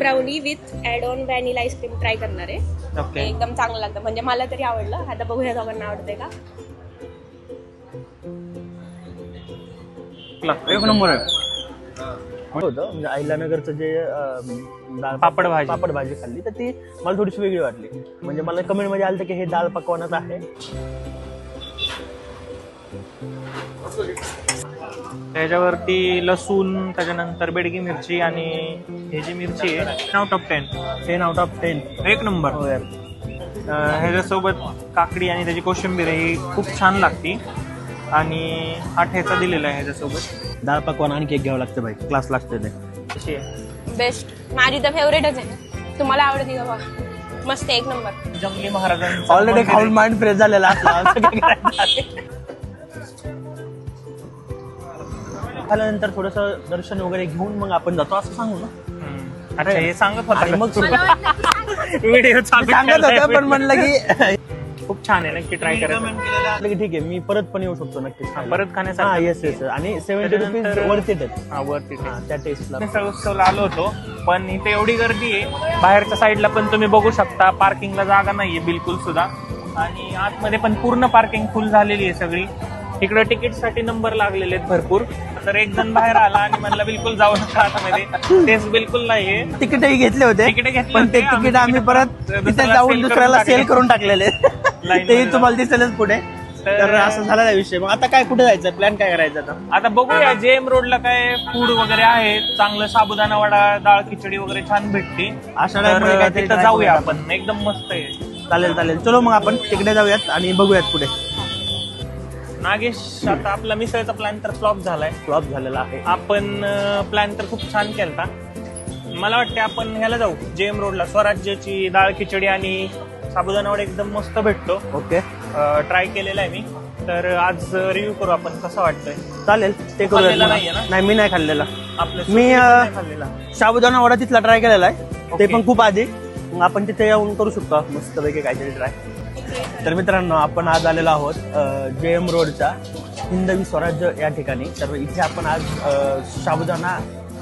Brownie with add on vanilla ice cream try करणार आहे. Okay. एकदम चांगलं लागतं, म्हणजे मला तरी आवडलं. आता बघूया दोघांना आवडतंय का. एक नंबर आहे. होतं म्हणजे अहिल्यानगरचं जे पापड भाजी. पापड भाजी खाल्ली तर ती मला थोडीशी वेगळी वाटली. म्हणजे मला कमेंट मध्ये आलं की हे दाल पकवानच आहे. त्याच्यावरती लसूण, त्याच्यानंतर बेडगी मिरची आणि हे जी मिरची आहे 10 out of 10. 10 out of 10. एक नंबर. हो यार. ह्याच्यासोबत काकडी आणि त्याची कोशिंबीर ही खूप छान लागती. आणि हा ठेचा दिलेला आहे ह्याच्यासोबत. दाल पकवान आणखी एक घ्यावं लागतं भाई, क्लास लागते ते. कशी आहे? बेस्ट, माझी तर फेवरेटच आहे. तुम्हाला आवडते का बघ. मस्त, एक नंबर. जंगली महाराजांचं ऑलरेडी मंदिर खाऊन आहे. माइंड फ्रेश झालेला असला खाल्यानंतर थोडस दर्शन वगैरे घेऊन मग आपण जातो असं सांगू ना. अच्छा, हे सांगत आणि होता मग व्हिडिओ सांगत होतं पण म्हणलं की खूप छान आहे, नक्की ट्राय करायचं. म्हटलं की ठीक आहे मी परत पण येऊ शकतो नक्कीच. परत हा खाण्यासाठी. Yes yes. आणि 70 रुपीज वरती आहेत वरती त्या टेस्टला. मिसळ उत्सवला आलो होतो, पण इथे एवढी गर्दी आहे. बाहेरच्या साईडला पण तुम्ही बघू शकता, पार्किंगला जागा नाहीये बिलकुल सुद्धा. आणि आतमध्ये पण पूर्ण पार्किंग फुल झालेली आहे सगळी. इकडे तिकीटसाठी नंबर लागलेले आहेत भरपूर. तर एक जण बाहेर आला आणि म्हणला बिलकुल जाऊ नका आतमध्ये, तेच बिलकुल नाहीये. तिकीटही घेतले होते तिकीट घेतले पण ते होते. तिकीट आम्ही परत तिथे जाऊन दुसऱ्याला सेल करून टाकलेले. तेही तुम्हाला दिसेलच पुढे. तर असं झालेला विषय. मग आता काय, कुठे जायचं, प्लॅन काय करायचं आता? आता बघूया जेएम रोडला काय फूड वगैरे आहे चांगलं. साबुदाणा वडा, डाळ खिचडी वगैरे छान भेटते. अशा तर टाइममध्ये काहीतरी तिथं try जाऊया करूया. आपण, एकदम मस्त आहे. चालेल चालेल. चलो मग आपण तिकडे जाऊयात आणि बघूयात पुढे. नागेश, आता आपला मिसळचा प्लॅन तर फ्लॉप झालाय. फ्लॉप झालेला आहे. आपण प्लॅन तर खूप छान केलता. मला वाटते आपण ह्याला जाऊ जेएम रोडला. स्वराज्याची डाळ खिचडी आणि साबुदाणा वडा एकदम मस्त भेटतो. ओके ट्राय केलेला आहे मी. तर आज रिव्ह्यू करू आपण, कसं वाटतंय. चालेल ते खाल्लेला करूयात. नाहीये ना? नाही मी नाही खाल्लेला. आपल्या मी, सोबतीने नाही खाल्लेला. साबुदाणा वडा तिथला ट्राय केलेला आहे. ते ओके. पण खूप आधी. मग आपण तिथे येऊन करू शकतो मस्त पैकी काहीतरी ट्राय. तर मित्रांनो, आपण आज आलेलो आहोत जेएम रोडच्या हिंदवी स्वराज्य या ठिकाणी. तर इथे आपण आज साबुदाणा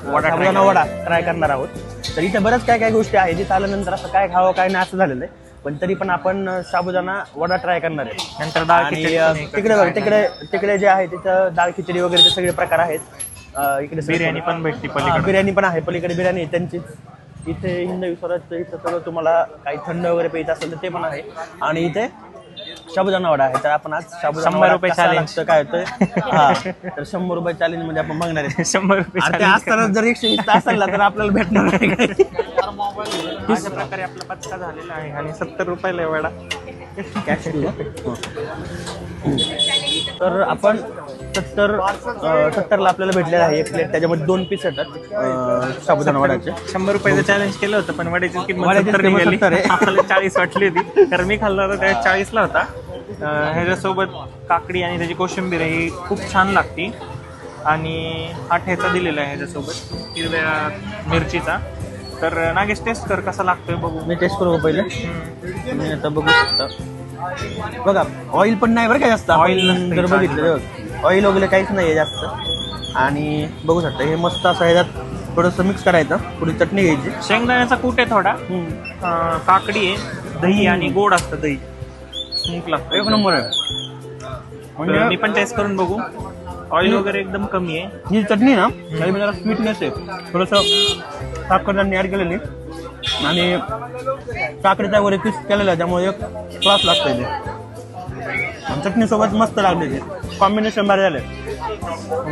वडा ट्राय करणार आहोत. तर इथे बऱ्याच काय काय गोष्टी आहेत. तिथे आल्यानंतर असं काय खावं काय नाही असं झालेलं आहे. पण तरी पण आपण साबुदाणा वडा ट्राय करणार आहे. नंतर डाळ आणि खिचडी पण एक तिकडे try बघ, तिकडे जे आहे तिथं डाळ खिचडी वगैरे सगळे प्रकार आहेत. इकडे बिर्याणी पण भेटते हा, पलीकडे. बिर्याणी पण आहे पलीकडे. बिर्याणी आहे त्यांची. इथे हिंदवी स्वराज्य इथं सगळं तुम्हाला काही थंड वगैरे प्यायचं असेल तर ते पण आहे. आणि इथे साबुदाणा वडा आहे. तर आपण आज साबुदाणा 100 वडा रुपये कसा challenge. लागतं, काय होतं. हा, तर 100 रुपये चॅलेंज मध्ये आपण बघणार आहे. 100 रुपये अरे ते challenge असताना जर 120 असेल ना तर आपल्याला भेटणार नाही काही. अशा प्रकारे आपला पत्ता झालेला आहे. आणि 70 रुपयाला आहे वडा. कॅश देऊ का? तर आपण 70ला आपल्याला भेटलेला आहे एक प्लेट. त्याच्यामध्ये 2 पीस येतात साबुदाणा वड्याचे. 100 रुपयाचं चॅलेंज केलं होतं, पण वड्याची किंमत वड्याची 70 किंमत निघाली. 70 आहे. आपल्याला 40 वाटली होती, कारण मी खाल्ला होता त्या 40ला होता. ह्याच्यासोबत काकडी आणि त्याची कोशिंबीर ही खूप छान लागती. आणि हा ठेचा दिलेला आहे ह्याच्यासोबत हिरव्या मिरचीचा. तर नागेश, टेस्ट कर कसा लागतोय बघू. मी टेस्ट करू का पहिले? तुम्ही आता बघू शकता. बघा ऑइल पण नाही बरं का जास्त. Oil ऑइल नसतं जर इथं बघितलं ऑइल वगैरे काहीच नाही आहे जास्त. आणि बघू शकता हे मस्त असं ह्याच्यात थोडंसं मिक्स करायचं. थोडी चटणी घ्यायची. शेंगदाण्याचा कूट आहे थोडा. काकडी आहे, दही आणि गोड असतं दही. स्मूथ लागतं. एक नंबर आहे. तर मी म्हणजे पण टेस्ट करून बघू. ऑइल वगैरे एकदम कमी आहे. ही चटणी ना काही जरा स्वीटनेस आहे. थोडंसं साखर त्यांनी ॲड केलेली आणि साखरेचा वगैरे पीस केलेला आहे, त्यामुळे एक क्लास लागतं ते. चटणीसोबत मस्त लागले ते. कॉम्बिनेशन भारी झाले.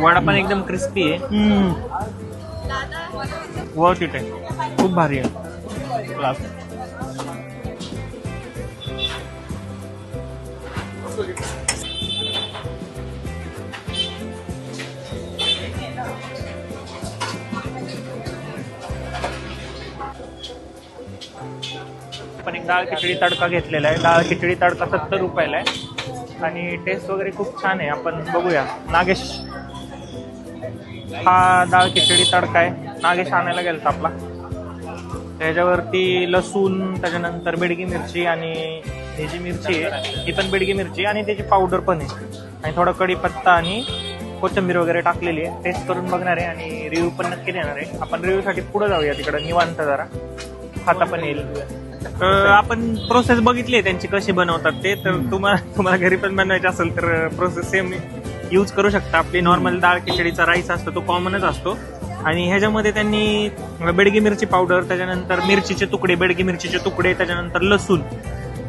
वडा पण एकदम क्रिस्पी आहे. वर्थ इट आहे, खूप भारी आहे. क्लास. पण एक डाळ खिचडी तडका घेतलेला आहे. डाळ खिचडी तडका 70 रुपयाला आहे. आणि टेस्ट वगैरे खूप छान आहे. आपण बघूया. नागेश, हा डाळ खिचडी तडका आहे. नागेश आणायला गेलता आपला. त्याच्यावरती लसूण, त्याच्यानंतर बेडगी मिरची आणि ही जी मिरची आहे ही पण बेडगी मिरची आणि त्याची पावडर पण आहे. आणि थोडा कढीपत्ता आणि कोथिंबीर वगैरे टाकलेली आहे. टेस्ट करून बघणार आहे आणि रिव्ह्यू पण नक्की देणार आहे. आपण रिव्ह्यू साठी पुढे जाऊया, तिकडे निवांत जरा खाता पण येईल. आपण प्रोसेस बघितली आहे त्यांची कशी बनवतात ते, तर तुम्हाला घरी पण बनवायची असेल तर प्रोसेस सेम यूज करू शकता. आपली नॉर्मल डाळ खिचडीचा राईस असतो तो कॉमनच असतो. आणि ह्याच्यामध्ये त्यांनी बेडगी मिरची पावडर, त्याच्यानंतर मिरचीचे तुकडे, बेडगी मिरचीचे तुकडे, त्याच्यानंतर लसूण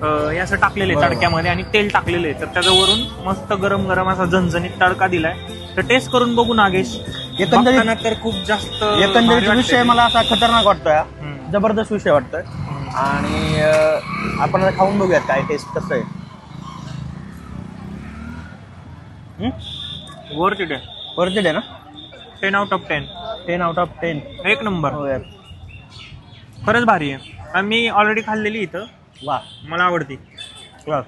हे असं टाकलेले तडक्यामध्ये आणि तेल टाकलेले आहे. तर त्याच्यावरून मस्त गरम गरम असा झणझणीत तडका दिलाय. तर टेस्ट करून बघू नागेश. बघताना तर खूप जास्त एकंदरीत भारी विषय वाटतंय. मला असा खतरनाक वाटतोय हा. हम्म. जबरदस्त विषय वाटतोय. आणि आपण आता खाऊन बघूयात काय टेस्ट कसं आहे. वर्थ इट आहे. वर्थ इट आहे ना? 10 out of 10. 10 out of 10. एक नंबर. हो यार. खरंच भारी आहे. आणि मी ऑलरेडी खाल्लेली इथं, वा मला आवडती. वा.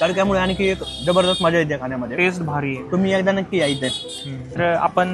तडक्यामुळे आणखी एक जबरदस्त मजा येते खाण्यामध्ये. टेस्ट भारी आहे. तुम्ही एकदा नक्की या इथे. तर आपण